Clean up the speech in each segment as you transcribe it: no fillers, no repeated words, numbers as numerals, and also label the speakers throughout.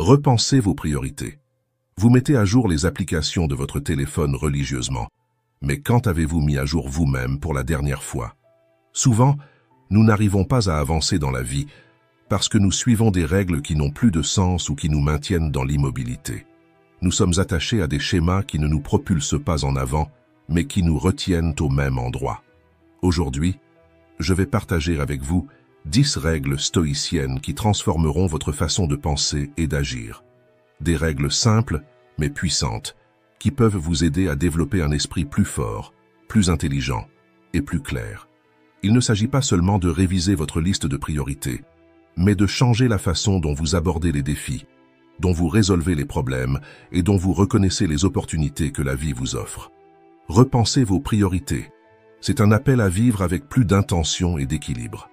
Speaker 1: Repensez vos priorités. Vous mettez à jour les applications de votre téléphone religieusement. Mais quand avez-vous mis à jour vous-même pour la dernière fois? Souvent, nous n'arrivons pas à avancer dans la vie parce que nous suivons des règles qui n'ont plus de sens ou qui nous maintiennent dans l'immobilité. Nous sommes attachés à des schémas qui ne nous propulsent pas en avant, mais qui nous retiennent au même endroit. Aujourd'hui, je vais partager avec vous 10 règles stoïciennes qui transformeront votre façon de penser et d'agir. Des règles simples, mais puissantes, qui peuvent vous aider à développer un esprit plus fort, plus intelligent et plus clair. Il ne s'agit pas seulement de réviser votre liste de priorités, mais de changer la façon dont vous abordez les défis, dont vous résolvez les problèmes et dont vous reconnaissez les opportunités que la vie vous offre. Repensez vos priorités. C'est un appel à vivre avec plus d'intention et d'équilibre.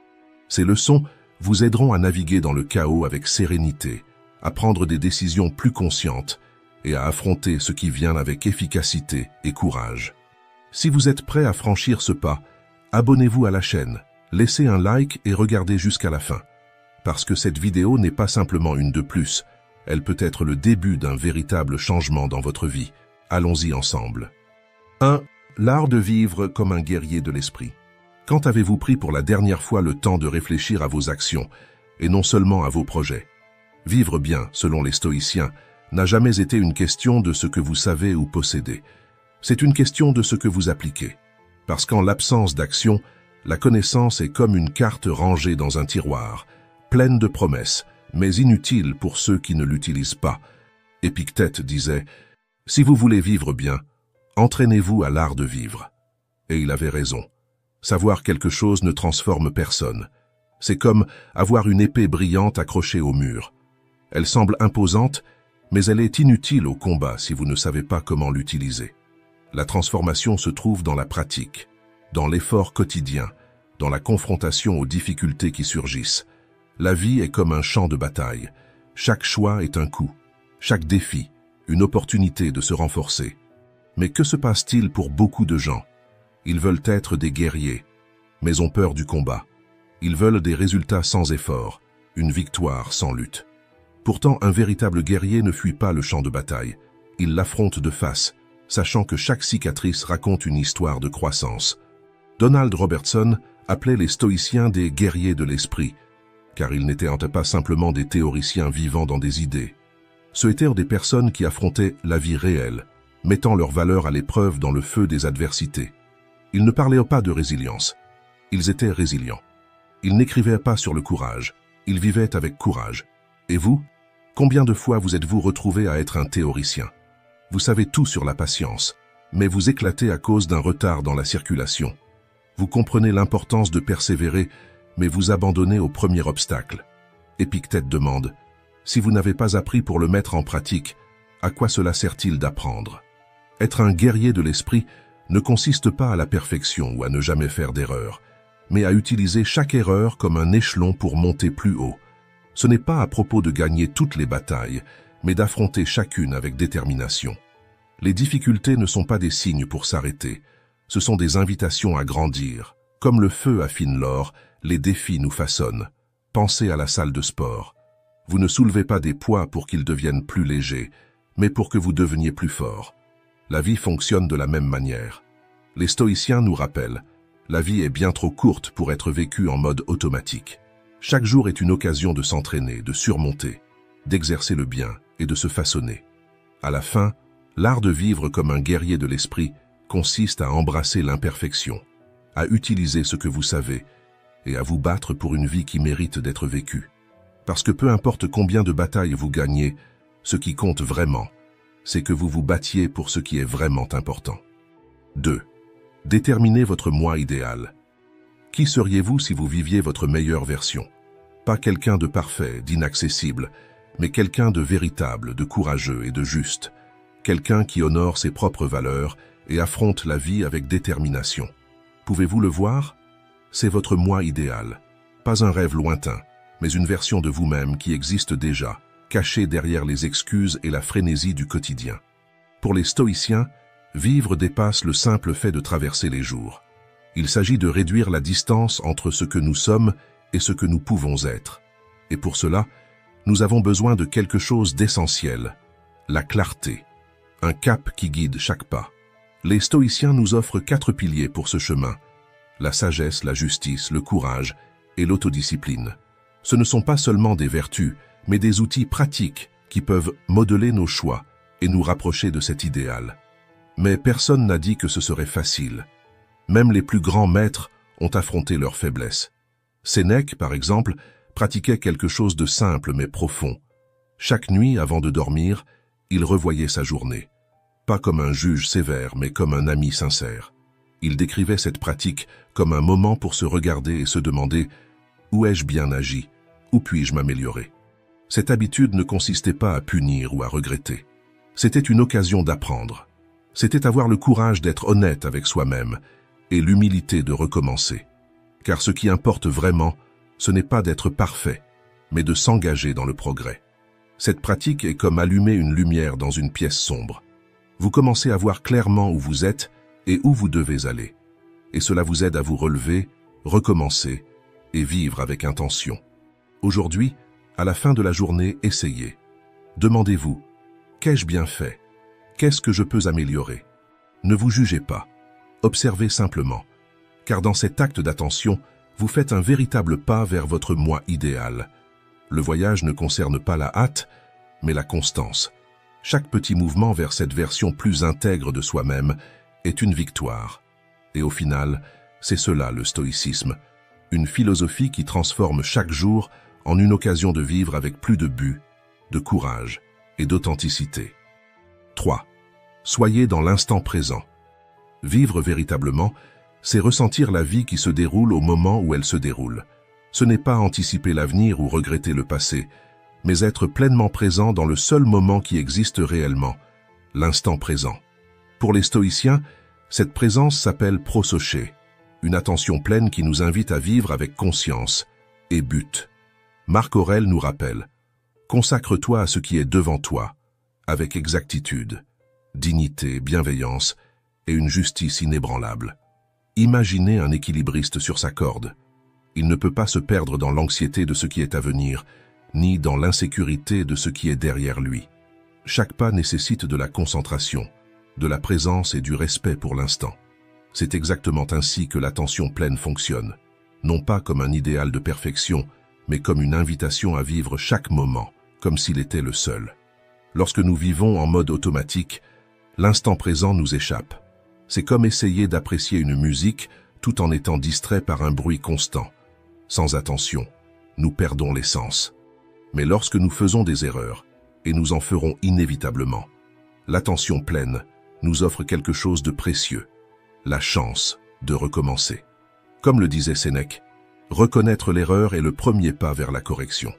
Speaker 1: Ces leçons vous aideront à naviguer dans le chaos avec sérénité, à prendre des décisions plus conscientes et à affronter ce qui vient avec efficacité et courage. Si vous êtes prêt à franchir ce pas, abonnez-vous à la chaîne, laissez un like et regardez jusqu'à la fin. Parce que cette vidéo n'est pas simplement une de plus, elle peut être le début d'un véritable changement dans votre vie. Allons-y ensemble. 1. L'art de vivre comme un guerrier de l'esprit. Quand avez-vous pris pour la dernière fois le temps de réfléchir à vos actions, et non seulement à vos projets? Vivre bien, selon les stoïciens, n'a jamais été une question de ce que vous savez ou possédez. C'est une question de ce que vous appliquez. Parce qu'en l'absence d'action, la connaissance est comme une carte rangée dans un tiroir, pleine de promesses, mais inutile pour ceux qui ne l'utilisent pas. Épictète disait « Si vous voulez vivre bien, entraînez-vous à l'art de vivre ». Et il avait raison. Savoir quelque chose ne transforme personne. C'est comme avoir une épée brillante accrochée au mur. Elle semble imposante, mais elle est inutile au combat si vous ne savez pas comment l'utiliser. La transformation se trouve dans la pratique, dans l'effort quotidien, dans la confrontation aux difficultés qui surgissent. La vie est comme un champ de bataille. Chaque choix est un coup, chaque défi, une opportunité de se renforcer. Mais que se passe-t-il pour beaucoup de gens? Ils veulent être des guerriers, mais ont peur du combat. Ils veulent des résultats sans effort, une victoire sans lutte. Pourtant, un véritable guerrier ne fuit pas le champ de bataille. Il l'affronte de face, sachant que chaque cicatrice raconte une histoire de croissance. Donald Robertson appelait les stoïciens des guerriers de l'esprit, car ils n'étaient pas simplement des théoriciens vivant dans des idées. Ce étaient des personnes qui affrontaient la vie réelle, mettant leur valeur à l'épreuve dans le feu des adversités. Ils ne parlaient pas de résilience. Ils étaient résilients. Ils n'écrivaient pas sur le courage. Ils vivaient avec courage. Et vous? Combien de fois vous êtes-vous retrouvé à être un théoricien? Vous savez tout sur la patience, mais vous éclatez à cause d'un retard dans la circulation. Vous comprenez l'importance de persévérer, mais vous abandonnez au premier obstacle. Épictète demande, si vous n'avez pas appris pour le mettre en pratique, à quoi cela sert-il d'apprendre? Être un guerrier de l'esprit ne consiste pas à la perfection ou à ne jamais faire d'erreur, mais à utiliser chaque erreur comme un échelon pour monter plus haut. Ce n'est pas à propos de gagner toutes les batailles, mais d'affronter chacune avec détermination. Les difficultés ne sont pas des signes pour s'arrêter, ce sont des invitations à grandir. Comme le feu affine l'or, les défis nous façonnent. Pensez à la salle de sport. Vous ne soulevez pas des poids pour qu'ils deviennent plus légers, mais pour que vous deveniez plus fort. La vie fonctionne de la même manière. Les stoïciens nous rappellent, la vie est bien trop courte pour être vécue en mode automatique. Chaque jour est une occasion de s'entraîner, de surmonter, d'exercer le bien et de se façonner. À la fin, l'art de vivre comme un guerrier de l'esprit consiste à embrasser l'imperfection, à utiliser ce que vous savez et à vous battre pour une vie qui mérite d'être vécue. Parce que peu importe combien de batailles vous gagnez, ce qui compte vraiment, c'est que vous vous battiez pour ce qui est vraiment important. 2. Déterminez votre moi idéal. Qui seriez-vous si vous viviez votre meilleure version? Pas quelqu'un de parfait, d'inaccessible, mais quelqu'un de véritable, de courageux et de juste. Quelqu'un qui honore ses propres valeurs et affronte la vie avec détermination. Pouvez-vous le voir? C'est votre moi idéal. Pas un rêve lointain, mais une version de vous-même qui existe déjà, cachée derrière les excuses et la frénésie du quotidien. Pour les stoïciens, vivre dépasse le simple fait de traverser les jours. Il s'agit de réduire la distance entre ce que nous sommes et ce que nous pouvons être. Et pour cela, nous avons besoin de quelque chose d'essentiel, la clarté, un cap qui guide chaque pas. Les stoïciens nous offrent 4 piliers pour ce chemin: la sagesse, la justice, le courage et l'autodiscipline. Ce ne sont pas seulement des vertus, mais des outils pratiques qui peuvent modeler nos choix et nous rapprocher de cet idéal. Mais personne n'a dit que ce serait facile. Même les plus grands maîtres ont affronté leurs faiblesses. Sénèque, par exemple, pratiquait quelque chose de simple mais profond. Chaque nuit, avant de dormir, il revoyait sa journée. Pas comme un juge sévère, mais comme un ami sincère. Il décrivait cette pratique comme un moment pour se regarder et se demander « Où ai-je bien agi? Où puis-je m'améliorer ?» Cette habitude ne consistait pas à punir ou à regretter. C'était une occasion d'apprendre. C'était avoir le courage d'être honnête avec soi-même et l'humilité de recommencer. Car ce qui importe vraiment, ce n'est pas d'être parfait, mais de s'engager dans le progrès. Cette pratique est comme allumer une lumière dans une pièce sombre. Vous commencez à voir clairement où vous êtes et où vous devez aller. Et cela vous aide à vous relever, recommencer et vivre avec intention. Aujourd'hui, à la fin de la journée, essayez. Demandez-vous, qu'ai-je bien fait? Qu'est-ce que je peux améliorer? Ne vous jugez pas. Observez simplement. Car dans cet acte d'attention, vous faites un véritable pas vers votre moi idéal. Le voyage ne concerne pas la hâte, mais la constance. Chaque petit mouvement vers cette version plus intègre de soi-même est une victoire. Et au final, c'est cela le stoïcisme. Une philosophie qui transforme chaque jour en une occasion de vivre avec plus de but, de courage et d'authenticité. 3. Soyez dans l'instant présent. Vivre véritablement, c'est ressentir la vie qui se déroule au moment où elle se déroule. Ce n'est pas anticiper l'avenir ou regretter le passé, mais être pleinement présent dans le seul moment qui existe réellement, l'instant présent. Pour les stoïciens, cette présence s'appelle prosoché, une attention pleine qui nous invite à vivre avec conscience et but. Marc Aurèle nous rappelle « Consacre-toi à ce qui est devant toi, avec exactitude, dignité, bienveillance et une justice inébranlable. » Imaginez un équilibriste sur sa corde. Il ne peut pas se perdre dans l'anxiété de ce qui est à venir, ni dans l'insécurité de ce qui est derrière lui. Chaque pas nécessite de la concentration, de la présence et du respect pour l'instant. C'est exactement ainsi que l'attention pleine fonctionne, non pas comme un idéal de perfection, mais comme une invitation à vivre chaque moment, comme s'il était le seul. Lorsque nous vivons en mode automatique, l'instant présent nous échappe. C'est comme essayer d'apprécier une musique tout en étant distrait par un bruit constant. Sans attention, nous perdons l'essence. Mais lorsque nous faisons des erreurs, et nous en ferons inévitablement, l'attention pleine nous offre quelque chose de précieux, la chance de recommencer. Comme le disait Sénèque, reconnaître l'erreur est le premier pas vers la correction.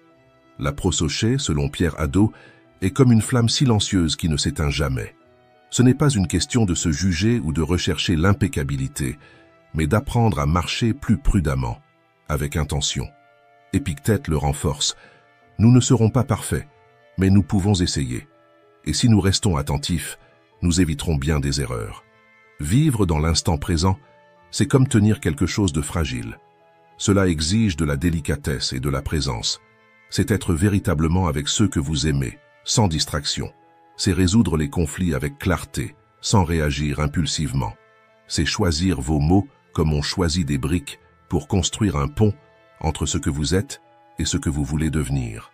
Speaker 1: La prosoché, selon Pierre Hadot, est comme une flamme silencieuse qui ne s'éteint jamais. Ce n'est pas une question de se juger ou de rechercher l'impeccabilité, mais d'apprendre à marcher plus prudemment, avec intention. Épictète le renforce. Nous ne serons pas parfaits, mais nous pouvons essayer. Et si nous restons attentifs, nous éviterons bien des erreurs. Vivre dans l'instant présent, c'est comme tenir quelque chose de fragile. Cela exige de la délicatesse et de la présence. C'est être véritablement avec ceux que vous aimez, sans distraction. C'est résoudre les conflits avec clarté, sans réagir impulsivement. C'est choisir vos mots comme on choisit des briques pour construire un pont entre ce que vous êtes et ce que vous voulez devenir.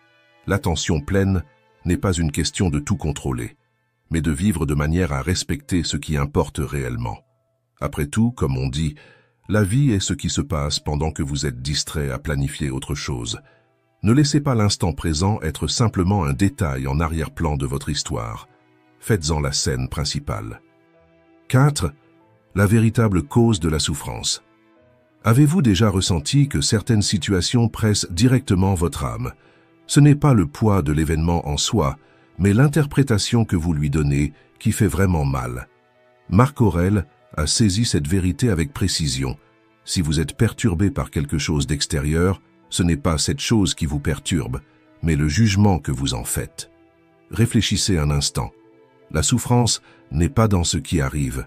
Speaker 1: L'attention pleine n'est pas une question de tout contrôler, mais de vivre de manière à respecter ce qui importe réellement. Après tout, comme on dit, la vie est ce qui se passe pendant que vous êtes distrait à planifier autre chose. Ne laissez pas l'instant présent être simplement un détail en arrière-plan de votre histoire. Faites-en la scène principale. 4. La véritable cause de la souffrance. Avez-vous déjà ressenti que certaines situations pressent directement votre âme? Ce n'est pas le poids de l'événement en soi, mais l'interprétation que vous lui donnez qui fait vraiment mal. Marc Aurèle a saisi cette vérité avec précision. Si vous êtes perturbé par quelque chose d'extérieur, ce n'est pas cette chose qui vous perturbe, mais le jugement que vous en faites. Réfléchissez un instant. La souffrance n'est pas dans ce qui arrive,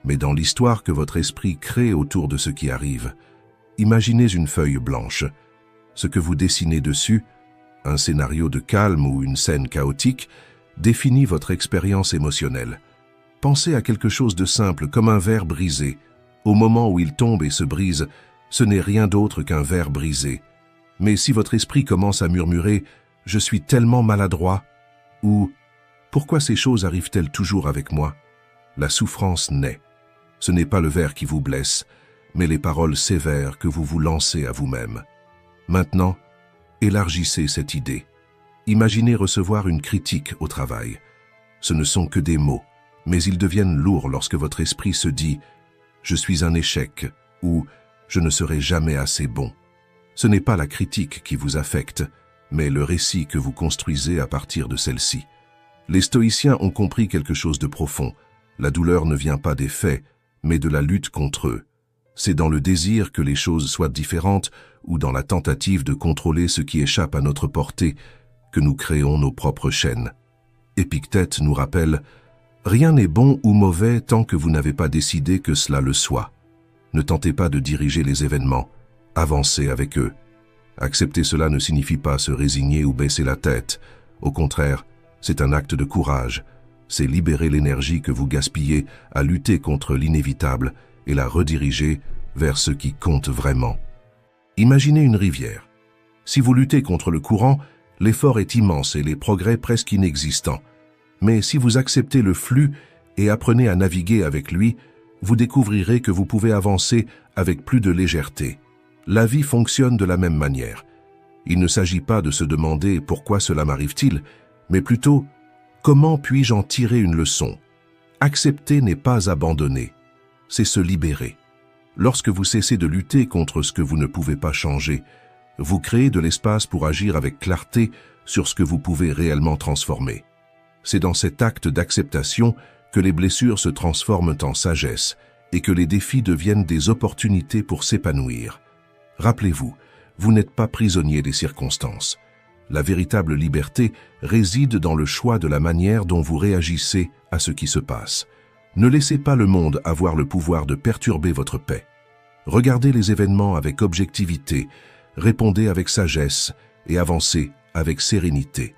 Speaker 1: mais dans l'histoire que votre esprit crée autour de ce qui arrive. Imaginez une feuille blanche. Ce que vous dessinez dessus, Un scénario de calme ou une scène chaotique définit votre expérience émotionnelle. Pensez à quelque chose de simple, comme un verre brisé. Au moment où il tombe et se brise, ce n'est rien d'autre qu'un verre brisé. Mais si votre esprit commence à murmurer « Je suis tellement maladroit » ou « Pourquoi ces choses arrivent-elles toujours avec moi ?» la souffrance naît. Ce n'est pas le verre qui vous blesse, mais les paroles sévères que vous vous lancez à vous-même. Maintenant, élargissez cette idée. Imaginez recevoir une critique au travail. Ce ne sont que des mots, mais ils deviennent lourds lorsque votre esprit se dit « Je suis un échec » ou « Je ne serai jamais assez bon ». Ce n'est pas la critique qui vous affecte, mais le récit que vous construisez à partir de celle-ci. Les stoïciens ont compris quelque chose de profond. La douleur ne vient pas des faits, mais de la lutte contre eux. C'est dans le désir que les choses soient différentes ou dans la tentative de contrôler ce qui échappe à notre portée que nous créons nos propres chaînes. Épictète nous rappelle « Rien n'est bon ou mauvais tant que vous n'avez pas décidé que cela le soit. Ne tentez pas de diriger les événements, avancez avec eux. Accepter cela ne signifie pas se résigner ou baisser la tête. Au contraire, c'est un acte de courage. C'est libérer l'énergie que vous gaspillez à lutter contre l'inévitable et la rediriger vers ce qui compte vraiment. Imaginez une rivière. Si vous luttez contre le courant, l'effort est immense et les progrès presque inexistants. Mais si vous acceptez le flux et apprenez à naviguer avec lui, vous découvrirez que vous pouvez avancer avec plus de légèreté. La vie fonctionne de la même manière. Il ne s'agit pas de se demander pourquoi cela m'arrive-t-il, mais plutôt comment puis-je en tirer une leçon. Accepter n'est pas abandonner, c'est se libérer. Lorsque vous cessez de lutter contre ce que vous ne pouvez pas changer, vous créez de l'espace pour agir avec clarté sur ce que vous pouvez réellement transformer. C'est dans cet acte d'acceptation que les blessures se transforment en sagesse et que les défis deviennent des opportunités pour s'épanouir. Rappelez-vous, vous n'êtes pas prisonnier des circonstances. La véritable liberté réside dans le choix de la manière dont vous réagissez à ce qui se passe. Ne laissez pas le monde avoir le pouvoir de perturber votre paix. Regardez les événements avec objectivité, répondez avec sagesse et avancez avec sérénité.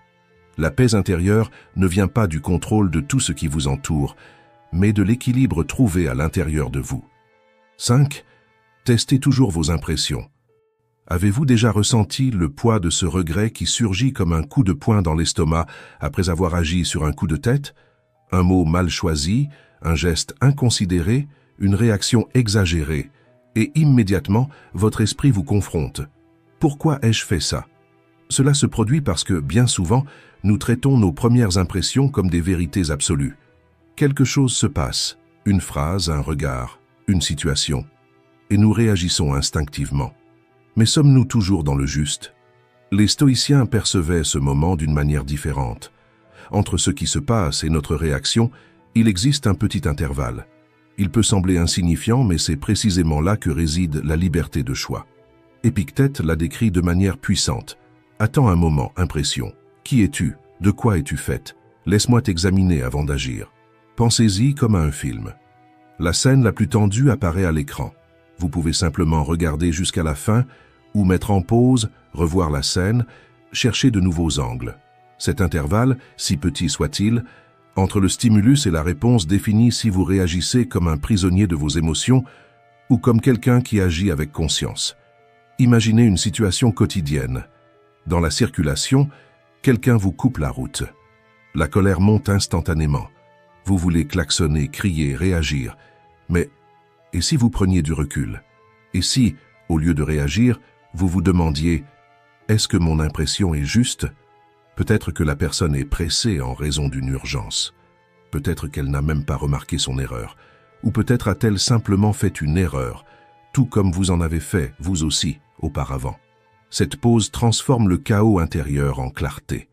Speaker 1: La paix intérieure ne vient pas du contrôle de tout ce qui vous entoure, mais de l'équilibre trouvé à l'intérieur de vous. 5. Testez toujours vos impressions. Avez-vous déjà ressenti le poids de ce regret qui surgit comme un coup de poing dans l'estomac après avoir agi sur un coup de tête? Un mot mal choisi, un geste inconsidéré, une réaction exagérée, et immédiatement, votre esprit vous confronte. Pourquoi ai-je fait ça? Cela se produit parce que, bien souvent, nous traitons nos premières impressions comme des vérités absolues. Quelque chose se passe, une phrase, un regard, une situation, et nous réagissons instinctivement. Mais sommes-nous toujours dans le juste? Les stoïciens percevaient ce moment d'une manière différente. Entre ce qui se passe et notre réaction, il existe un petit intervalle. Il peut sembler insignifiant, mais c'est précisément là que réside la liberté de choix. Épictète l'a décrit de manière puissante. Attends un moment, impression. Qui es-tu? De quoi es-tu faite? Laisse-moi t'examiner avant d'agir. Pensez-y comme à un film. La scène la plus tendue apparaît à l'écran. Vous pouvez simplement regarder jusqu'à la fin ou mettre en pause, revoir la scène, chercher de nouveaux angles. Cet intervalle, si petit soit-il, entre le stimulus et la réponse définit si vous réagissez comme un prisonnier de vos émotions ou comme quelqu'un qui agit avec conscience. Imaginez une situation quotidienne. Dans la circulation, quelqu'un vous coupe la route. La colère monte instantanément. Vous voulez klaxonner, crier, réagir. Mais et si vous preniez du recul? Et si, au lieu de réagir, vous vous demandiez « Est-ce que mon impression est juste ?» Peut-être que la personne est pressée en raison d'une urgence. Peut-être qu'elle n'a même pas remarqué son erreur. Ou peut-être a-t-elle simplement fait une erreur, tout comme vous en avez fait, vous aussi, auparavant. Cette pause transforme le chaos intérieur en clarté.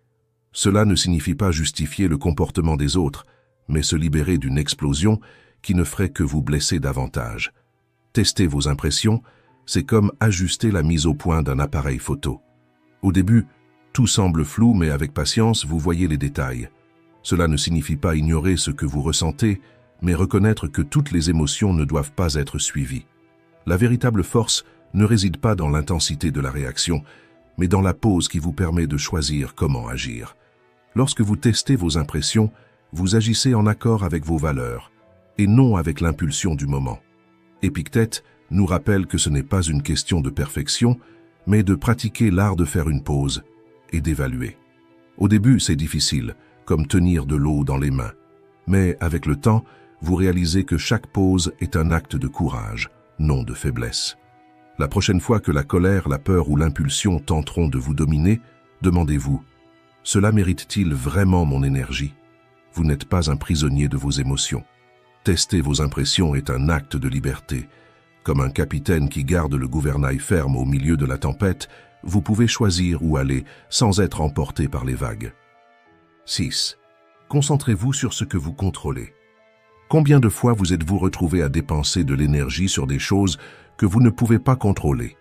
Speaker 1: Cela ne signifie pas justifier le comportement des autres, mais se libérer d'une explosion qui ne ferait que vous blesser davantage. Tester vos impressions, c'est comme ajuster la mise au point d'un appareil photo. Au début, tout semble flou, mais avec patience, vous voyez les détails. Cela ne signifie pas ignorer ce que vous ressentez, mais reconnaître que toutes les émotions ne doivent pas être suivies. La véritable force ne réside pas dans l'intensité de la réaction, mais dans la pause qui vous permet de choisir comment agir. Lorsque vous testez vos impressions, vous agissez en accord avec vos valeurs, et non avec l'impulsion du moment. Épictète nous rappelle que ce n'est pas une question de perfection, mais de pratiquer l'art de faire une pause et d'évaluer. Au début, c'est difficile, comme tenir de l'eau dans les mains. Mais avec le temps, vous réalisez que chaque pause est un acte de courage, non de faiblesse. La prochaine fois que la colère, la peur ou l'impulsion tenteront de vous dominer, demandez-vous, cela mérite-t-il vraiment mon énergie? Vous n'êtes pas un prisonnier de vos émotions. Tester vos impressions est un acte de liberté. Comme un capitaine qui garde le gouvernail ferme au milieu de la tempête, vous pouvez choisir où aller sans être emporté par les vagues. 6. Concentrez-vous sur ce que vous contrôlez. Combien de fois vous êtes-vous retrouvé à dépenser de l'énergie sur des choses que vous ne pouvez pas contrôler?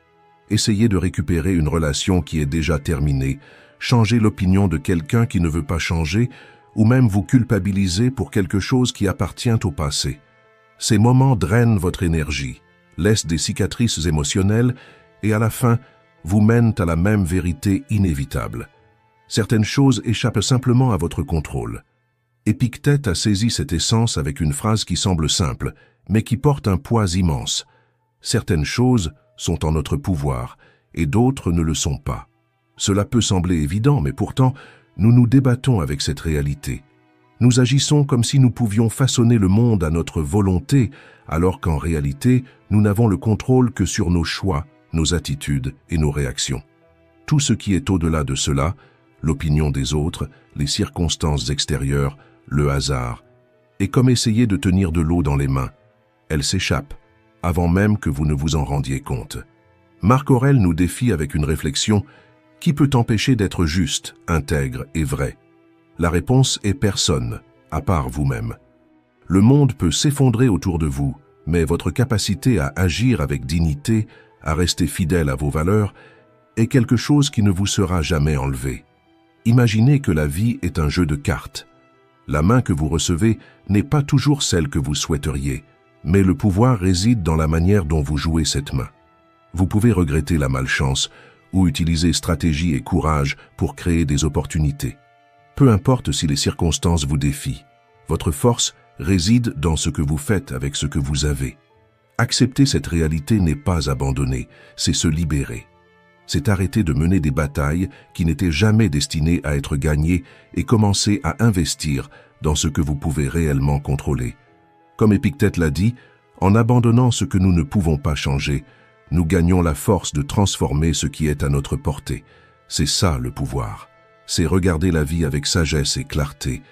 Speaker 1: Essayez de récupérer une relation qui est déjà terminée, changer l'opinion de quelqu'un qui ne veut pas changer, ou même vous culpabiliser pour quelque chose qui appartient au passé. Ces moments drainent votre énergie, laissent des cicatrices émotionnelles et à la fin, vous mènent à la même vérité inévitable. Certaines choses échappent simplement à votre contrôle. Épictète a saisi cette essence avec une phrase qui semble simple, mais qui porte un poids immense. Certaines choses sont en notre pouvoir et d'autres ne le sont pas. Cela peut sembler évident, mais pourtant, nous nous débattons avec cette réalité. Nous agissons comme si nous pouvions façonner le monde à notre volonté, alors qu'en réalité, nous n'avons le contrôle que sur nos choix, nos attitudes et nos réactions. Tout ce qui est au-delà de cela, l'opinion des autres, les circonstances extérieures, le hasard, est comme essayer de tenir de l'eau dans les mains. Elle s'échappe, avant même que vous ne vous en rendiez compte. Marc Aurèle nous défie avec une réflexion: qui peut empêcher d'être juste, intègre et vrai? La réponse est personne, à part vous-même. Le monde peut s'effondrer autour de vous, mais votre capacité à agir avec dignité, à rester fidèle à vos valeurs, est quelque chose qui ne vous sera jamais enlevé. Imaginez que la vie est un jeu de cartes. La main que vous recevez n'est pas toujours celle que vous souhaiteriez, mais le pouvoir réside dans la manière dont vous jouez cette main. Vous pouvez regretter la malchance ou utiliser stratégie et courage pour créer des opportunités. Peu importe si les circonstances vous défient, votre force réside dans ce que vous faites avec ce que vous avez. Accepter cette réalité n'est pas abandonner, c'est se libérer. C'est arrêter de mener des batailles qui n'étaient jamais destinées à être gagnées et commencer à investir dans ce que vous pouvez réellement contrôler. Comme Épictète l'a dit, en abandonnant ce que nous ne pouvons pas changer, nous gagnons la force de transformer ce qui est à notre portée. C'est ça le pouvoir. C'est regarder la vie avec sagesse et clarté,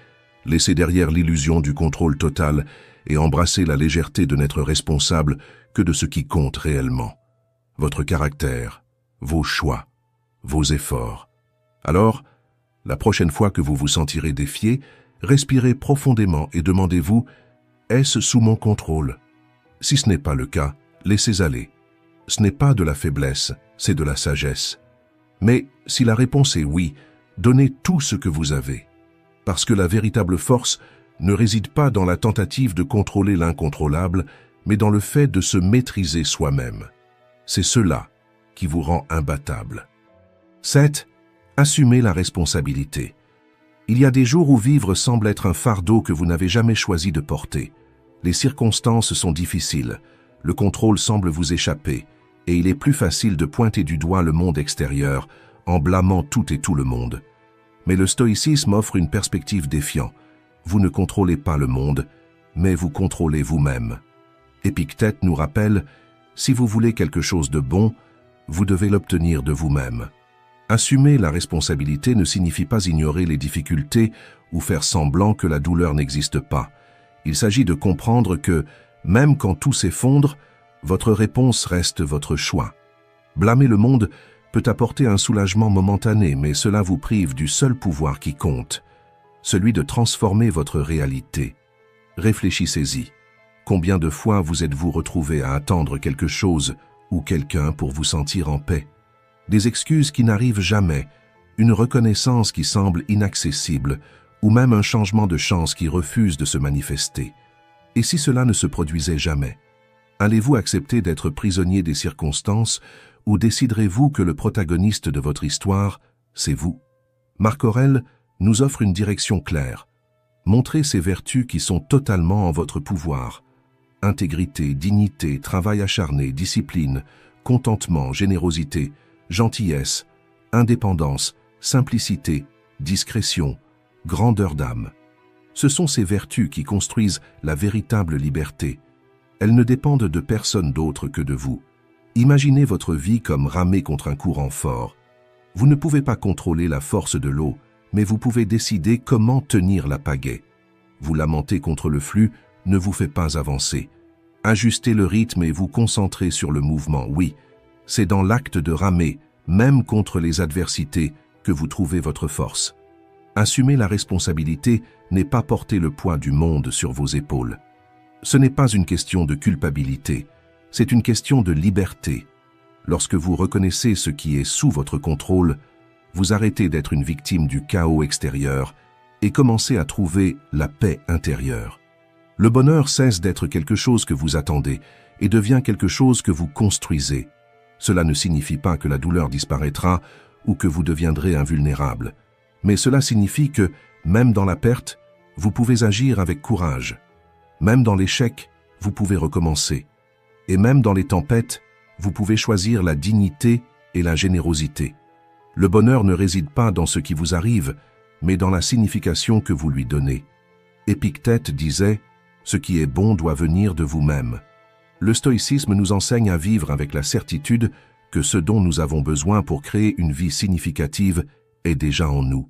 Speaker 1: laisser derrière l'illusion du contrôle total et embrasser la légèreté de n'être responsable que de ce qui compte réellement. Votre caractère, vos choix, vos efforts. Alors, la prochaine fois que vous vous sentirez défié, respirez profondément et demandez-vous: est-ce sous mon contrôle? Si ce n'est pas le cas, laissez aller. Ce n'est pas de la faiblesse, c'est de la sagesse. Mais si la réponse est oui, donnez tout ce que vous avez. Parce que la véritable force ne réside pas dans la tentative de contrôler l'incontrôlable, mais dans le fait de se maîtriser soi-même. C'est cela qui vous rend imbattable. 7. Assumez la responsabilité. Il y a des jours où vivre semble être un fardeau que vous n'avez jamais choisi de porter. Les circonstances sont difficiles, le contrôle semble vous échapper, et il est plus facile de pointer du doigt le monde extérieur en blâmant tout et tout le monde. Mais le stoïcisme offre une perspective défiante. Vous ne contrôlez pas le monde, mais vous contrôlez vous-même. Épictète nous rappelle: si vous voulez quelque chose de bon, vous devez l'obtenir de vous-même. Assumer la responsabilité ne signifie pas ignorer les difficultés ou faire semblant que la douleur n'existe pas. Il s'agit de comprendre que, même quand tout s'effondre, votre réponse reste votre choix. Blâmer le monde peut apporter un soulagement momentané, mais cela vous prive du seul pouvoir qui compte, celui de transformer votre réalité. Réfléchissez-y. Combien de fois vous êtes-vous retrouvé à attendre quelque chose ou quelqu'un pour vous sentir en paix? Des excuses qui n'arrivent jamais, une reconnaissance qui semble inaccessible, ou même un changement de chance qui refuse de se manifester. Et si cela ne se produisait jamais? Allez-vous accepter d'être prisonnier des circonstances ou déciderez-vous que le protagoniste de votre histoire, c'est vous? Marc Aurèle nous offre une direction claire. Montrez ces vertus qui sont totalement en votre pouvoir. Intégrité, dignité, travail acharné, discipline, contentement, générosité, gentillesse, indépendance, simplicité, discrétion, grandeur d'âme. Ce sont ces vertus qui construisent la véritable liberté. Elles ne dépendent de personne d'autre que de vous. Imaginez votre vie comme ramer contre un courant fort. Vous ne pouvez pas contrôler la force de l'eau, mais vous pouvez décider comment tenir la pagaie. Vous lamenter contre le flux ne vous fait pas avancer. Ajustez le rythme et vous concentrez sur le mouvement. Oui, c'est dans l'acte de ramer, même contre les adversités, que vous trouvez votre force. Assumer la responsabilité n'est pas porter le poids du monde sur vos épaules. Ce n'est pas une question de culpabilité, c'est une question de liberté. Lorsque vous reconnaissez ce qui est sous votre contrôle, vous arrêtez d'être une victime du chaos extérieur et commencez à trouver la paix intérieure. Le bonheur cesse d'être quelque chose que vous attendez et devient quelque chose que vous construisez. Cela ne signifie pas que la douleur disparaîtra ou que vous deviendrez invulnérable, mais cela signifie que, même dans la perte, vous pouvez agir avec courage. Même dans l'échec, vous pouvez recommencer. Et même dans les tempêtes, vous pouvez choisir la dignité et la générosité. Le bonheur ne réside pas dans ce qui vous arrive, mais dans la signification que vous lui donnez. Épictète disait « Ce qui est bon doit venir de vous-même ». Le stoïcisme nous enseigne à vivre avec la certitude que ce dont nous avons besoin pour créer une vie significative est déjà en nous.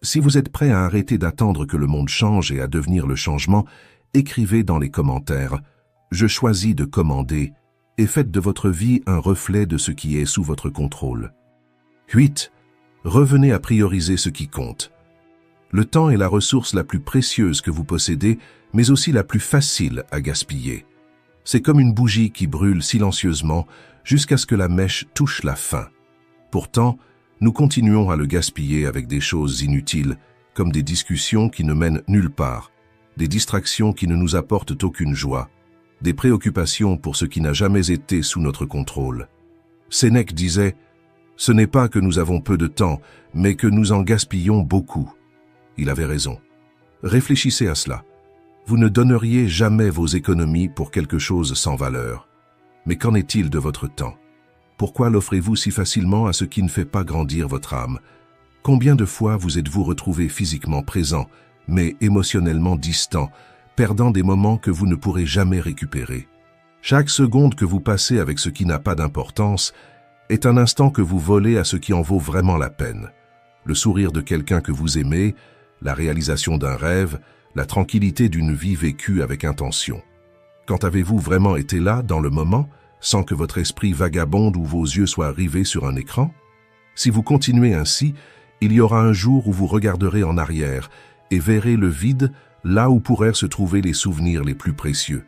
Speaker 1: Si vous êtes prêt à arrêter d'attendre que le monde change et à devenir le changement, écrivez dans les commentaires « Je choisis de commander » et faites de votre vie un reflet de ce qui est sous votre contrôle. 8. Revenez à prioriser ce qui compte. Le temps est la ressource la plus précieuse que vous possédez, mais aussi la plus facile à gaspiller. C'est comme une bougie qui brûle silencieusement jusqu'à ce que la mèche touche la fin. Pourtant, nous continuons à le gaspiller avec des choses inutiles, comme des discussions qui ne mènent nulle part, des distractions qui ne nous apportent aucune joie, des préoccupations pour ce qui n'a jamais été sous notre contrôle. Sénèque disait « Ce n'est pas que nous avons peu de temps, mais que nous en gaspillons beaucoup. » Il avait raison. Réfléchissez à cela. Vous ne donneriez jamais vos économies pour quelque chose sans valeur. Mais qu'en est-il de votre temps? Pourquoi l'offrez-vous si facilement à ce qui ne fait pas grandir votre âme? Combien de fois vous êtes-vous retrouvé physiquement présent, mais émotionnellement distant, perdant des moments que vous ne pourrez jamais récupérer? Chaque seconde que vous passez avec ce qui n'a pas d'importance est un instant que vous volez à ce qui en vaut vraiment la peine. Le sourire de quelqu'un que vous aimez, la réalisation d'un rêve, la tranquillité d'une vie vécue avec intention. Quand avez-vous vraiment été là, dans le moment, sans que votre esprit vagabonde ou vos yeux soient rivés sur un écran? Si vous continuez ainsi, il y aura un jour où vous regarderez en arrière et verrez le vide là où pourraient se trouver les souvenirs les plus précieux.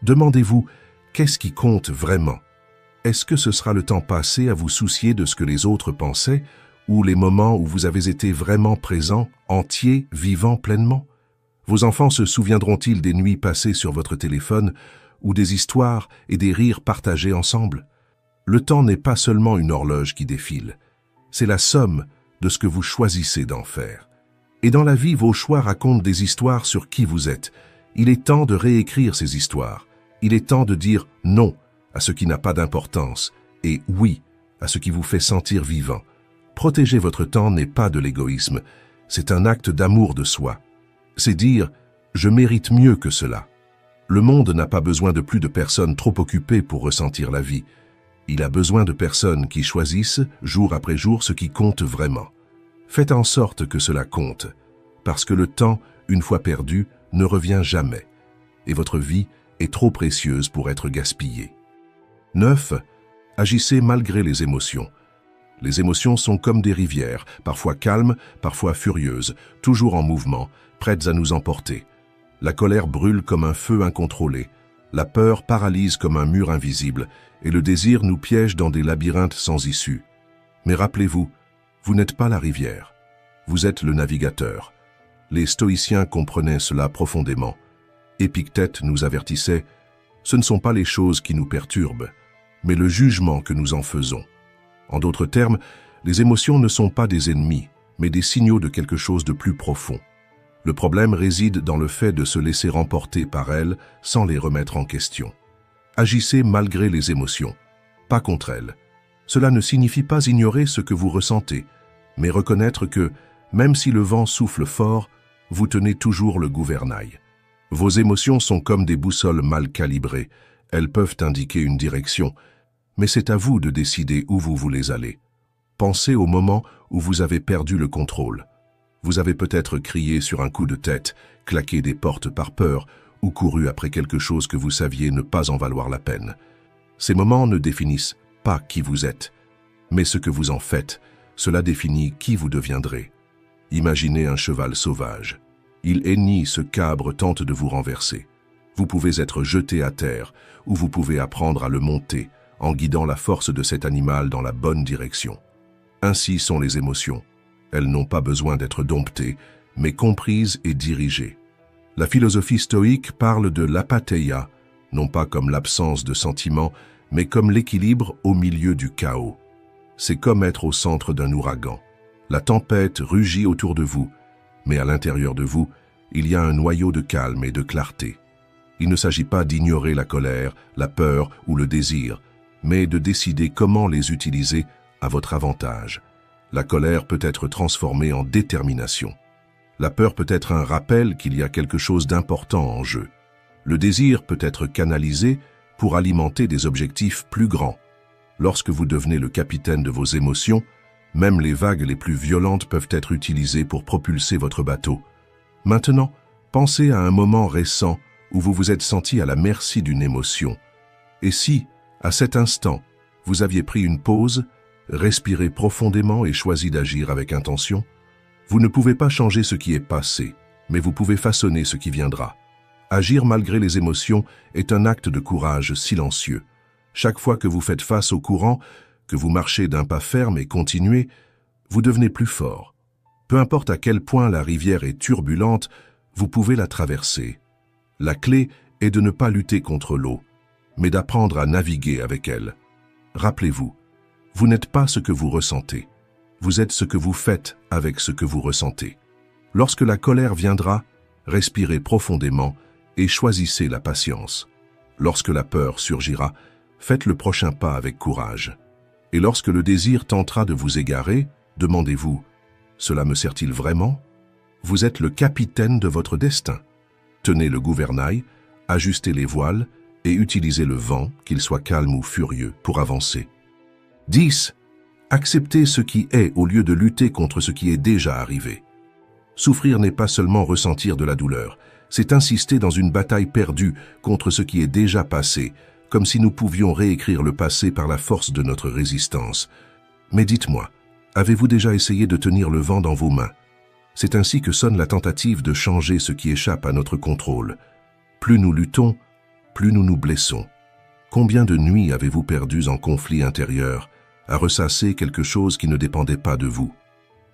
Speaker 1: Demandez-vous, qu'est-ce qui compte vraiment? Est-ce que ce sera le temps passé à vous soucier de ce que les autres pensaient, ou les moments où vous avez été vraiment présent, entier, vivant pleinement? Vos enfants se souviendront-ils des nuits passées sur votre téléphone ou des histoires et des rires partagés ensemble? Le temps n'est pas seulement une horloge qui défile, c'est la somme de ce que vous choisissez d'en faire. Et dans la vie, vos choix racontent des histoires sur qui vous êtes. Il est temps de réécrire ces histoires. Il est temps de dire non à ce qui n'a pas d'importance et oui à ce qui vous fait sentir vivant. Protéger votre temps n'est pas de l'égoïsme, c'est un acte d'amour de soi. C'est dire « je mérite mieux que cela ». Le monde n'a pas besoin de plus de personnes trop occupées pour ressentir la vie. Il a besoin de personnes qui choisissent, jour après jour, ce qui compte vraiment. Faites en sorte que cela compte, parce que le temps, une fois perdu, ne revient jamais, et votre vie est trop précieuse pour être gaspillée. 9. Agissez malgré les émotions. Les émotions sont comme des rivières, parfois calmes, parfois furieuses, toujours en mouvement, prêtes à nous emporter. La colère brûle comme un feu incontrôlé, la peur paralyse comme un mur invisible, et le désir nous piège dans des labyrinthes sans issue. Mais rappelez-vous, vous n'êtes pas la rivière, vous êtes le navigateur. Les stoïciens comprenaient cela profondément. Épictète nous avertissait, ce ne sont pas les choses qui nous perturbent, mais le jugement que nous en faisons. En d'autres termes, les émotions ne sont pas des ennemis, mais des signaux de quelque chose de plus profond. Le problème réside dans le fait de se laisser remporter par elles sans les remettre en question. Agissez malgré les émotions, pas contre elles. Cela ne signifie pas ignorer ce que vous ressentez, mais reconnaître que, même si le vent souffle fort, vous tenez toujours le gouvernail. Vos émotions sont comme des boussoles mal calibrées. Elles peuvent indiquer une direction, mais c'est à vous de décider où vous voulez aller. Pensez au moment où vous avez perdu le contrôle. Vous avez peut-être crié sur un coup de tête, claqué des portes par peur ou couru après quelque chose que vous saviez ne pas en valoir la peine. Ces moments ne définissent pas qui vous êtes, mais ce que vous en faites, cela définit qui vous deviendrez. Imaginez un cheval sauvage. Il hennit, ce cabre tente de vous renverser. Vous pouvez être jeté à terre, ou vous pouvez apprendre à le monter, en guidant la force de cet animal dans la bonne direction. Ainsi sont les émotions. Elles n'ont pas besoin d'être domptées, mais comprises et dirigées. La philosophie stoïque parle de l'apatheia, non pas comme l'absence de sentiments, mais comme l'équilibre au milieu du chaos. C'est comme être au centre d'un ouragan. La tempête rugit autour de vous, mais à l'intérieur de vous, il y a un noyau de calme et de clarté. Il ne s'agit pas d'ignorer la colère, la peur ou le désir, mais de décider comment les utiliser à votre avantage. La colère peut être transformée en détermination. La peur peut être un rappel qu'il y a quelque chose d'important en jeu. Le désir peut être canalisé pour alimenter des objectifs plus grands. Lorsque vous devenez le capitaine de vos émotions, même les vagues les plus violentes peuvent être utilisées pour propulser votre bateau. Maintenant, pensez à un moment récent où vous vous êtes senti à la merci d'une émotion. Et si, à cet instant, vous aviez pris une pause, respiré profondément et choisi d'agir avec intention, vous ne pouvez pas changer ce qui est passé, mais vous pouvez façonner ce qui viendra. Agir malgré les émotions est un acte de courage silencieux. Chaque fois que vous faites face au courant, que vous marchez d'un pas ferme et continuez, vous devenez plus fort. Peu importe à quel point la rivière est turbulente, vous pouvez la traverser. La clé est de ne pas lutter contre l'eau, mais d'apprendre à naviguer avec elle. Rappelez-vous, vous n'êtes pas ce que vous ressentez. Vous êtes ce que vous faites avec ce que vous ressentez. Lorsque la colère viendra, respirez profondément et choisissez la patience. Lorsque la peur surgira, faites le prochain pas avec courage. Et lorsque le désir tentera de vous égarer, demandez-vous, cela me sert-il vraiment? Vous êtes le capitaine de votre destin. Tenez le gouvernail, ajustez les voiles et utilisez le vent, qu'il soit calme ou furieux, pour avancer. 10. Acceptez ce qui est au lieu de lutter contre ce qui est déjà arrivé. Souffrir n'est pas seulement ressentir de la douleur, c'est insister dans une bataille perdue contre ce qui est déjà passé, comme si nous pouvions réécrire le passé par la force de notre résistance. Mais dites-moi, avez-vous déjà essayé de tenir le vent dans vos mains? C'est ainsi que sonne la tentative de changer ce qui échappe à notre contrôle. Plus nous luttons, plus nous nous blessons. Combien de nuits avez-vous perdues en conflit intérieur, à ressasser quelque chose qui ne dépendait pas de vous?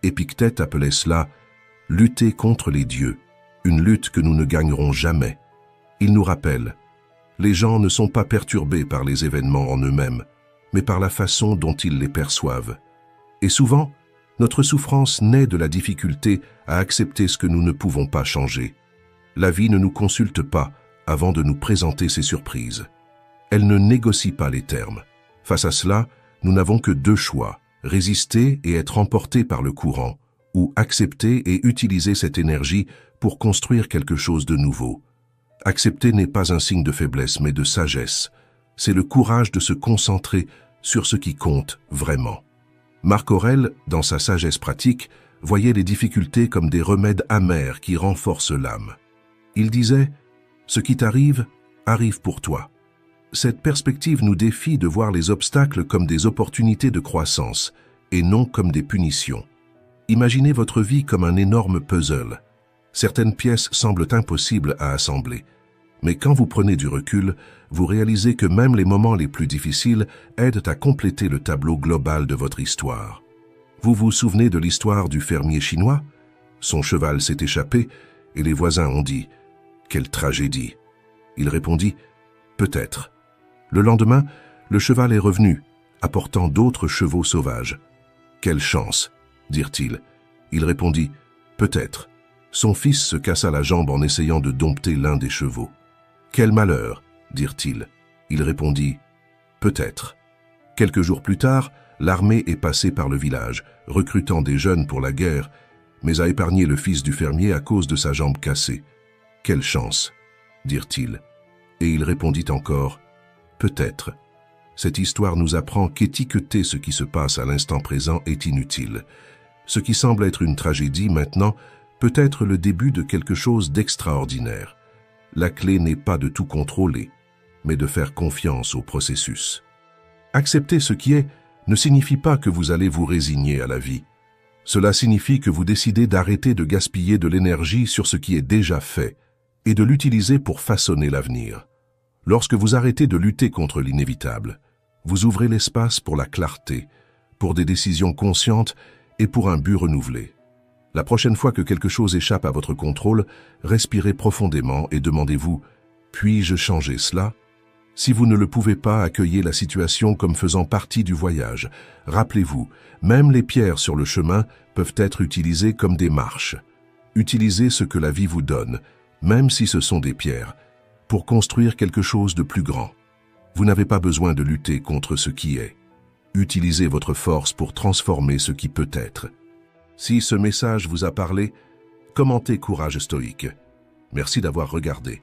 Speaker 1: Épictète appelait cela « lutter contre les dieux », une lutte que nous ne gagnerons jamais. Il nous rappelle, les gens ne sont pas perturbés par les événements en eux-mêmes, mais par la façon dont ils les perçoivent. Et souvent, notre souffrance naît de la difficulté à accepter ce que nous ne pouvons pas changer. La vie ne nous consulte pas avant de nous présenter ses surprises. Elle ne négocie pas les termes. Face à cela, nous n'avons que deux choix, résister et être emportés par le courant, ou accepter et utiliser cette énergie pour construire quelque chose de nouveau. Accepter n'est pas un signe de faiblesse, mais de sagesse. C'est le courage de se concentrer sur ce qui compte vraiment. Marc Aurèle, dans sa sagesse pratique, voyait les difficultés comme des remèdes amers qui renforcent l'âme. Il disait « Ce qui t'arrive, arrive pour toi ». Cette perspective nous défie de voir les obstacles comme des opportunités de croissance et non comme des punitions. Imaginez votre vie comme un énorme puzzle. Certaines pièces semblent impossibles à assembler. Mais quand vous prenez du recul, vous réalisez que même les moments les plus difficiles aident à compléter le tableau global de votre histoire. Vous vous souvenez de l'histoire du fermier chinois? Son cheval s'est échappé et les voisins ont dit « Quelle tragédie !» Il répondit « Peut-être ». Le lendemain, Le cheval est revenu, apportant d'autres chevaux sauvages. « Quelle chance !» dirent-ils. Il répondit « Peut-être. » Son fils se cassa la jambe en essayant de dompter l'un des chevaux. « Quel malheur !» dirent-ils. Il répondit « Peut-être. » Quelques jours plus tard, l'armée est passée par le village, recrutant des jeunes pour la guerre, mais a épargné le fils du fermier à cause de sa jambe cassée. « Quelle chance !» dirent-ils. Et il répondit encore « Peut-être. » Cette histoire nous apprend qu'étiqueter ce qui se passe à l'instant présent est inutile. Ce qui semble être une tragédie maintenant peut être le début de quelque chose d'extraordinaire. La clé n'est pas de tout contrôler, mais de faire confiance au processus. Accepter ce qui est ne signifie pas que vous allez vous résigner à la vie. Cela signifie que vous décidez d'arrêter de gaspiller de l'énergie sur ce qui est déjà fait et de l'utiliser pour façonner l'avenir. Lorsque vous arrêtez de lutter contre l'inévitable, vous ouvrez l'espace pour la clarté, pour des décisions conscientes et pour un but renouvelé. La prochaine fois que quelque chose échappe à votre contrôle, respirez profondément et demandez-vous « Puis-je changer cela ?» Si vous ne le pouvez pas, accueillez la situation comme faisant partie du voyage. Rappelez-vous, même les pierres sur le chemin peuvent être utilisées comme des marches. Utilisez ce que la vie vous donne, même si ce sont des pierres, pour construire quelque chose de plus grand. Vous n'avez pas besoin de lutter contre ce qui est. Utilisez votre force pour transformer ce qui peut être. Si ce message vous a parlé, commentez Courage Stoïque. Merci d'avoir regardé.